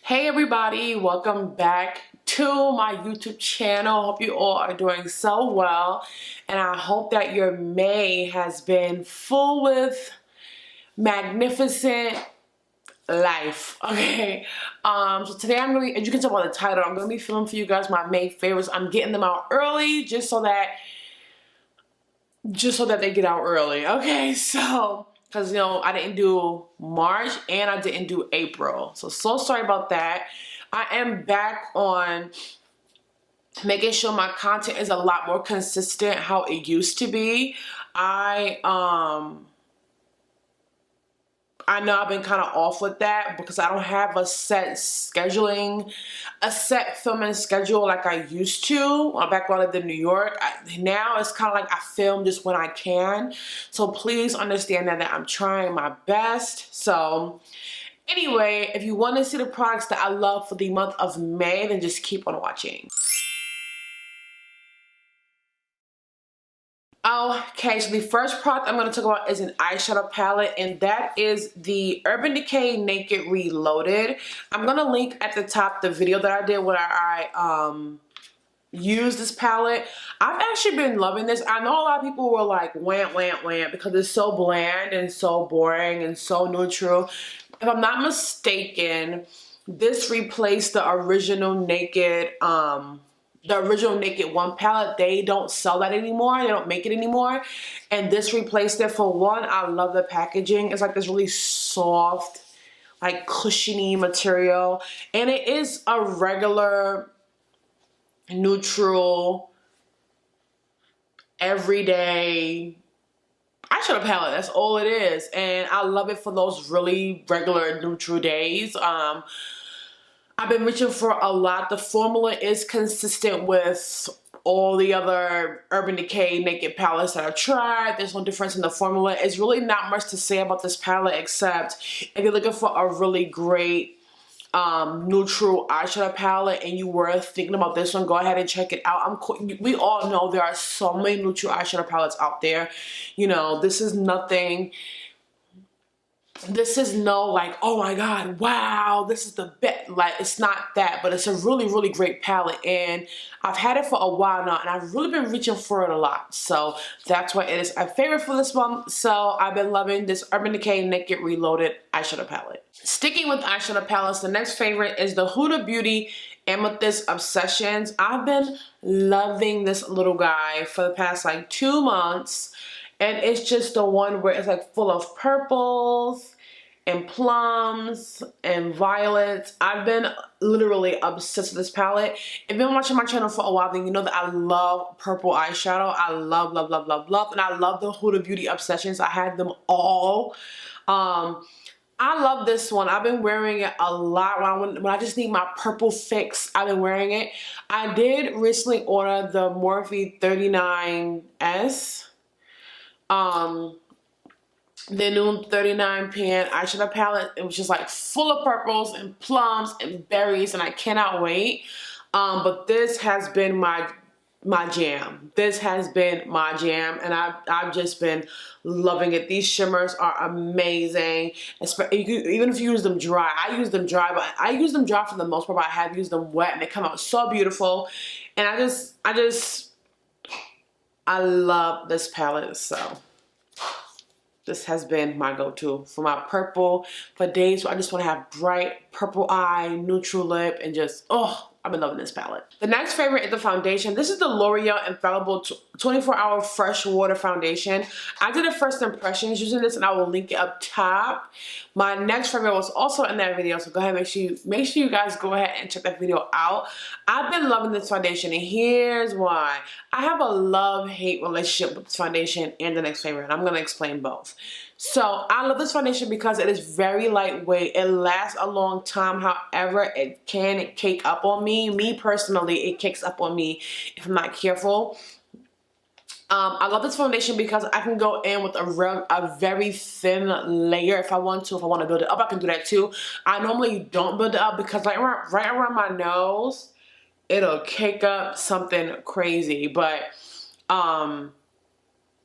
Hey everybody, welcome back to my YouTube channel. Hope you all are doing so well, and I hope that your May has been full with magnificent life. Okay, so today I'm gonna be, as you can tell by the title, I'm gonna be filming for you guys my May favorites. I'm getting them out early just so that they get out early. Okay, so because I didn't do March and I didn't do April, so sorry about that. I am back on making sure my content is a lot more consistent how it used to be. I know I've been kind of off with that because I don't have a set filming schedule like I used to back when I lived in New York. Now it's kind of like I film just when I can. So please understand that I'm trying my best. So anyway, if you want to see the products that I love for the month of May, then just keep on watching. Okay, so the first product I'm going to talk about is an eyeshadow palette, and that is the Urban Decay Naked Reloaded. I'm going to link at the top the video that I did where I used this palette. I've actually been loving this. I know a lot of people were like, wham, because it's so bland and so boring and so neutral. If I'm not mistaken, this replaced the original Naked, One palette. They don't sell that anymore. They don't make it anymore. And this replaced it. For one, I love the packaging. It's like this really soft, like cushiony material. And it is a regular, neutral, everyday eyeshadow palette. That's all it is. And I love it for those really regular, neutral days. I've been reaching for a lot. The formula is consistent with all the other Urban Decay Naked palettes that I've tried. There's no difference in the formula. It's really not much to say about this palette except if you're looking for a really great neutral eyeshadow palette and you were thinking about this one, go ahead and check it out. We all know there are so many neutral eyeshadow palettes out there. This is nothing. This is no like, oh my god, wow, this is the best. Like, it's not that, but it's a really, really great palette, and I've had it for a while now, and I've really been reaching for it a lot. So that's why it is a favorite for this month. So I've been loving this Urban Decay Naked Reloaded eyeshadow palette. Sticking with eyeshadow palettes, the next favorite is the Huda Beauty Amethyst Obsessions. I've been loving this little guy for the past like 2 months. And it's just the one where it's like full of purples and plums and violets. I've been literally obsessed with this palette. If you've been watching my channel for a while, then you know that I love purple eyeshadow. I love, love, love, love, love. And I love the Huda Beauty Obsessions. I had them all. I love this one. I've been wearing it a lot when I just need my purple fix. I've been wearing it. I did recently order the Morphe 39S. The new 39 pan eyeshadow palette. It was just like full of purples and plums and berries, and I cannot wait. But this has been my jam. This has been my jam, and I've just been loving it. These shimmers are amazing. Even if you use them dry. I use them dry, but I use them dry for the most part, but I have used them wet, and they come out so beautiful. And I love this palette. So this has been my go-to for my purple, for days where I just want to have bright purple eye, neutral lip, and just, oh, I've been loving this palette. The next favorite is the foundation. This is the L'Oreal Infallible 24-Hour Fresh Water Foundation. I did a first impressions using this, and I will link it up top. My next favorite was also in that video, so go ahead and make sure you guys go ahead and check that video out. I've been loving this foundation, and here's why. I have a love-hate relationship with this foundation and the next favorite, and I'm going to explain both. So I love this foundation because it is very lightweight. It lasts a long time. However, it can cake up on me. Me personally, it cakes up on me if I'm not careful. I love this foundation because I can go in with a very thin layer if I want to. If I want to build it up, I can do that too. I normally don't build it up because right around my nose, it'll cake up something crazy. But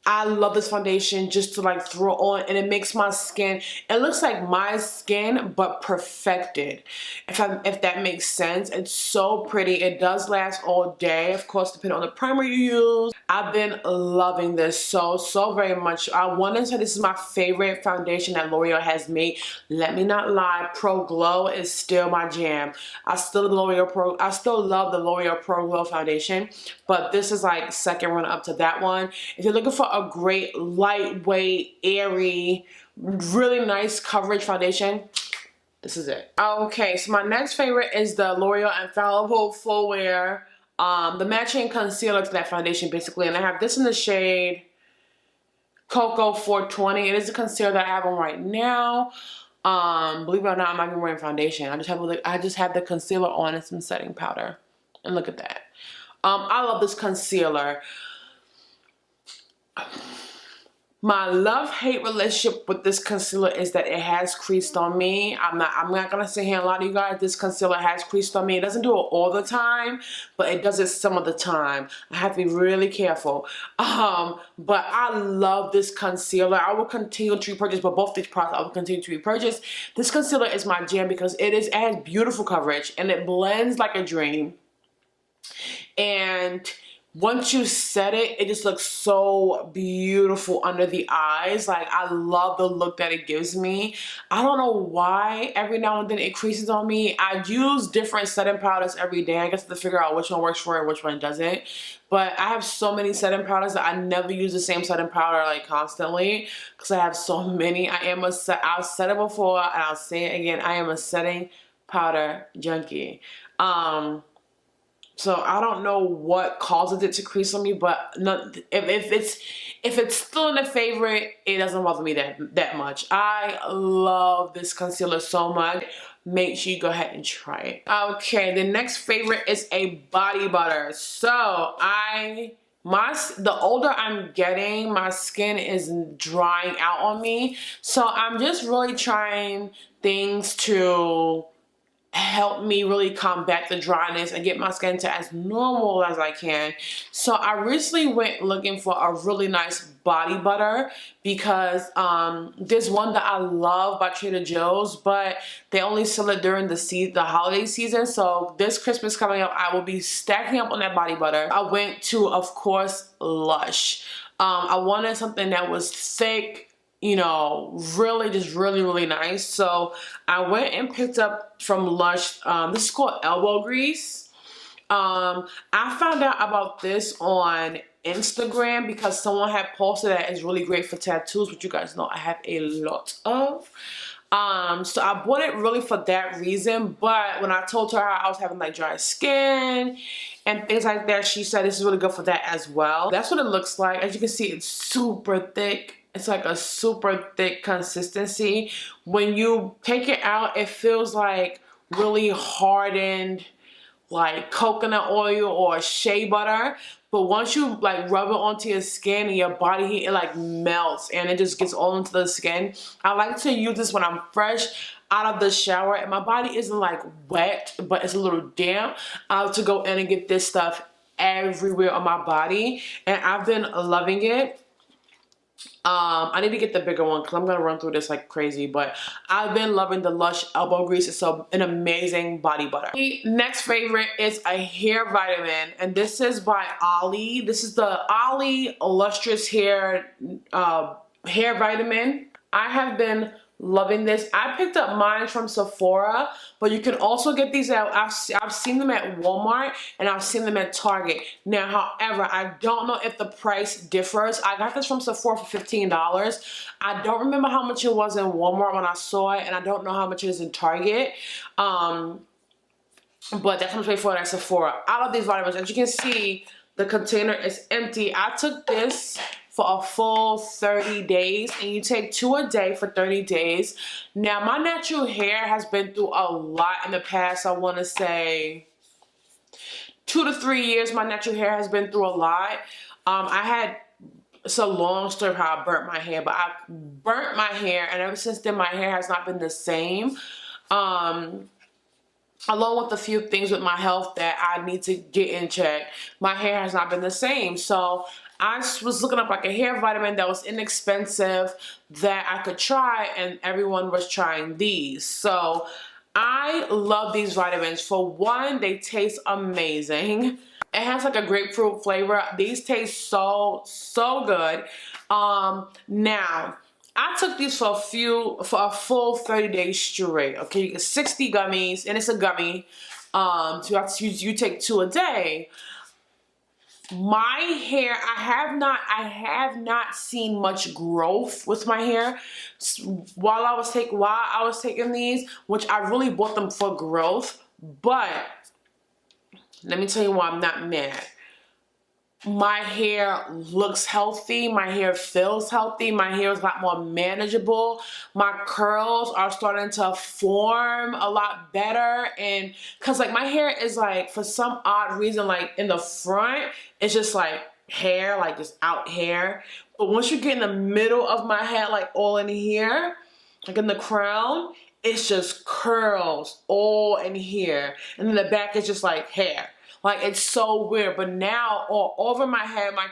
I love this foundation just to like throw on, and it makes my skin, it looks like my skin but perfected, if that makes sense. It's so pretty. It does last all day, of course, depending on the primer you use. I've been loving this so very much. I want to say this is my favorite foundation that L'Oreal has made. Let me not lie, Pro Glow is still my jam. I still love the L'Oreal Pro Glow foundation, but this is like second run up to that one. If you're looking for a great, lightweight, airy, really nice coverage foundation, this is it. Okay, so my next favorite is the L'Oreal Infallible Full Wear, the matching concealer to that foundation, basically. And I have this in the shade Cocoa 420. It is a concealer that I have on right now. Believe it or not, I'm not even wearing foundation. I just have the concealer on and some setting powder. And look at that. I love this concealer. My love-hate relationship with this concealer is that it has creased on me. I'm not gonna sit here and lie to you guys. This concealer has creased on me. It doesn't do it all the time, but it does it some of the time. I have to be really careful. But I love this concealer. I will continue to repurchase, but both these products I will continue to repurchase. This concealer is my jam because it has beautiful coverage and it blends like a dream. And once you set it, it just looks so beautiful under the eyes. Like, I love the look that it gives me. I don't know why every now and then it creases on me. I use different setting powders every day. I guess to figure out which one works for it and which one doesn't. But I have so many setting powders that I never use the same setting powder like constantly because I have so many. I've said it before and I'll say it again. I am a setting powder junkie. So I don't know what causes it to crease on me, but if it's still in the favorite, it doesn't bother me that much. I love this concealer so much. Make sure you go ahead and try it. Okay, the next favorite is a body butter. So the older I'm getting, my skin is drying out on me. So I'm just really trying things to help me really combat the dryness and get my skin to as normal as I can. So I recently went looking for a really nice body butter because there's one that I love by Trader Joe's, but they only sell it during the holiday season. So this Christmas coming up, I will be stacking up on that body butter. I went to, of course, Lush. I wanted something that was thick, you know, really nice. So I went and picked up from Lush, this is called elbow grease. I found out about this on Instagram because someone had posted that it's really great for tattoos, which you guys know I have a lot of. So I bought it really for that reason, but when I told her I was having like dry skin and things like that, she said this is really good for that as well. That's what it looks like. As you can see, it's super thick. It's like a super thick consistency. When you take it out, it feels like really hardened, like coconut oil or shea butter. But once you like rub it onto your skin and your body heat, it like melts and it just gets all into the skin. I like to use this when I'm fresh out of the shower and my body isn't like wet, but it's a little damp. I like to go in and get this stuff everywhere on my body, and I've been loving it. I need to get the bigger one because I'm going to run through this like crazy, but I've been loving the Lush elbow grease. It's an amazing body butter. The next favorite is a hair vitamin, and this is by Olly. This is the Olly Lustrous hair vitamin. I have been loving this. I picked up mine from Sephora, but you can also get these at, I've seen them at Walmart and I've seen them at Target. Now, however, I don't know if the price differs. I got this from Sephora for $15. I don't remember how much it was in Walmart when I saw it, and I don't know how much it is in Target. But that's how much I paid for it at Sephora. I love these vitamins. As you can see, the container is empty. I took this for a full 30 days, and you take 2 a day for 30 days. Now, my natural hair has been through a lot in the past. I want to say 2 to 3 years. My natural hair has been through a lot. It's a long story of how I burnt my hair, but I burnt my hair, and ever since then my hair has not been the same. Along with a few things with my health that I need to get in check, my hair has not been the same. So I was looking up like a hair vitamin that was inexpensive that I could try, and everyone was trying these. So I love these vitamins. For one, they taste amazing. It has like a grapefruit flavor. These taste so good. Now, I took these for a full 30 days straight. Okay, you get 60 gummies, and it's a gummy. So you take 2 a day. My hair, I have not seen much growth with my hair while I was taking these, which I really bought them for growth. But let me tell you why I'm not mad. My hair looks healthy. My hair feels healthy. My hair is a lot more manageable. My curls are starting to form a lot better. And cause like my hair is like, for some odd reason, like in the front, it's just like hair, like just out hair. But once you get in the middle of my head, like all in here, like in the crown, it's just curls all in here. And then the back is just like hair. Like, it's so weird. But now, all over my head, my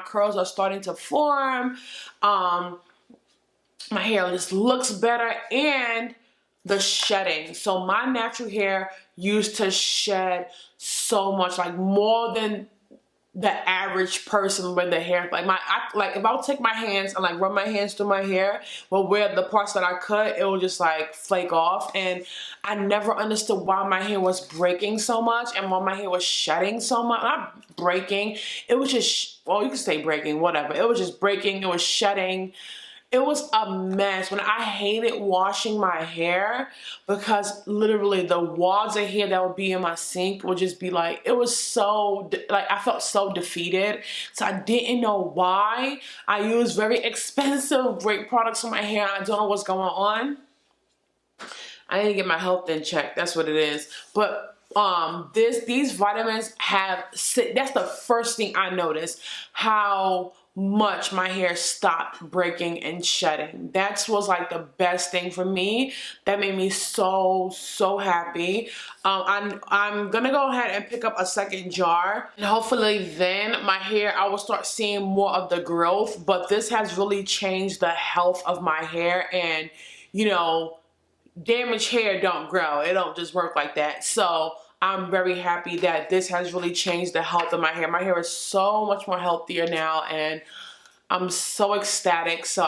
curls are starting to form. My hair just looks better. And the shedding. So my natural hair used to shed so much, like more than the average person with the hair. Like if I would take my hands and like run my hands through my hair, well, where the parts that I cut, it would just like flake off. And I never understood why my hair was breaking so much and why my hair was shedding so much. Not breaking, it was just, well, you can say breaking, whatever. It was just breaking, it was shedding. It was a mess. When I hated washing my hair, because literally the wads of hair that would be in my sink would just be like, it was so, like I felt so defeated. So I didn't know why. I used very expensive, great products on my hair. I don't know what's going on. I need to get my health in check. That's what it is. But these vitamins that's the first thing I noticed, how much my hair stopped breaking and shedding. That was like the best thing for me. That made me so happy. I'm gonna go ahead and pick up a second jar, and hopefully then my hair, I will start seeing more of the growth. But this has really changed the health of my hair, and you know, damaged hair don't grow. It don't just work like that. So I'm very happy that this has really changed the health of my hair. My hair is so much more healthier now, and I'm so ecstatic. So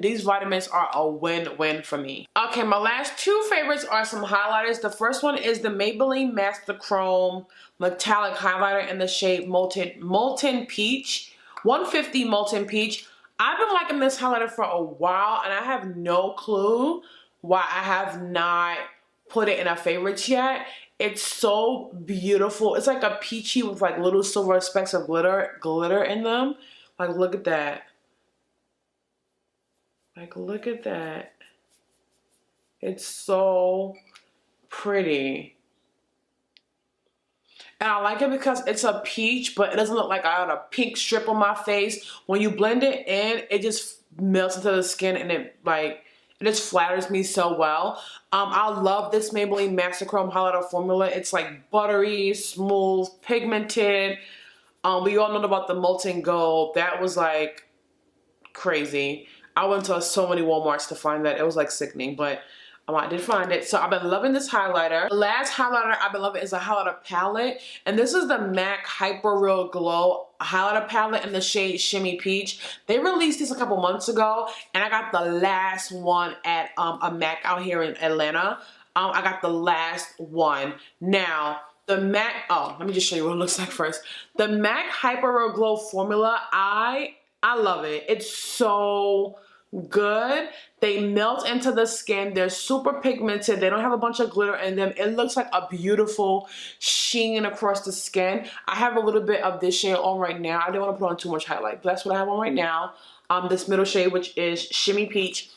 these vitamins are a win-win for me. Okay, my last 2 favorites are some highlighters. The first one is the Maybelline Master Chrome Metallic Highlighter in the shade Molten Peach. 150 Molten Peach. I've been liking this highlighter for a while, and I have no clue why I have not put it in a favorites yet. It's so beautiful. It's like a peachy with like little silver specks of glitter in them. Like, look at that. Like, look at that. It's so pretty. And I like it because it's a peach, but it doesn't look like I had a pink strip on my face. When you blend it in, it just melts into the skin, and it just flatters me so well. I love this Maybelline Master Chrome highlighter formula. It's like buttery, smooth, pigmented. We all know about the Molten Gold. That was like crazy. I went to so many Walmarts to find that. It was like sickening, but I did find it. So I've been loving this highlighter. The last highlighter I've been loving is a highlighter palette. And this is the MAC Hyper Real Glow highlighter palette in the shade Shimmy Peach. They released this a couple months ago, and I got the last one at a MAC out here in Atlanta. I got the last one. Now, the MAC, let me just show you what it looks like first. The MAC Hyper Real Glow formula, I love it. It's so good. They melt into the skin. They're super pigmented. They don't have a bunch of glitter in them. It looks like a beautiful sheen across the skin. I have a little bit of this shade on right now. I didn't want to put on too much highlight, but that's what I have on right now. This middle shade, which is Shimmy Peach.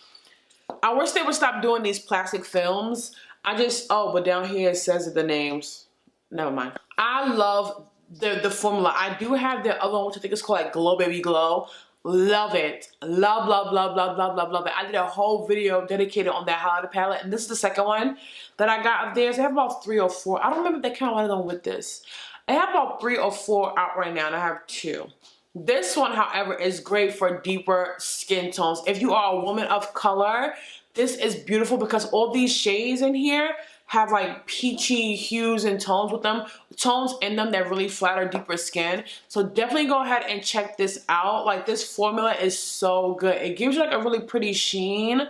I wish they would stop doing these plastic films. But down here it says the names. Never mind. I love the formula. I do have the other one, which I think is called like Glow Baby Glow. Love it. Love it. I did a whole video dedicated on that highlighter palette, and this is the second one that I got of theirs. They have about 3 or 4. I don't remember if they count one of them with this. I have about 3 or 4 out right now, and I have 2. This one, however, is great for deeper skin tones. If you are a woman of color, this is beautiful because all these shades in here have like peachy hues and tones with them, tones in them that really flatter deeper skin. So definitely go ahead and check this out. Like, this formula is so good. It gives you like a really pretty sheen,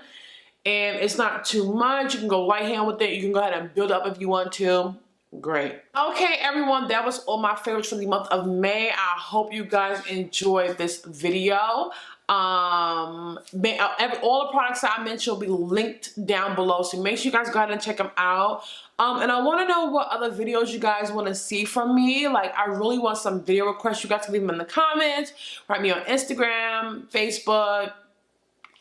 and it's not too much. You can go light hand with it. You can go ahead and build up if you want to. Great. Okay, everyone, that was all my favorites for the month of May. I hope you guys enjoyed this video. All the products that I mentioned will be linked down below, so make sure you guys go ahead and check them out. And I want to know what other videos you guys want to see from me. Like, I really want some video requests. You guys can leave them in the comments, write me on Instagram, Facebook,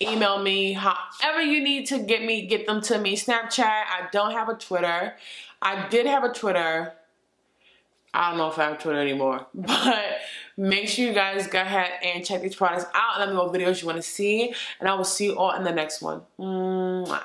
email me, however you need to get them to me. Snapchat. I don't have a Twitter. I did have a Twitter. I don't know if I have Twitter anymore, but make sure you guys go ahead and check these products out and let me know what videos you want to see, and I will see you all in the next one. Mwah.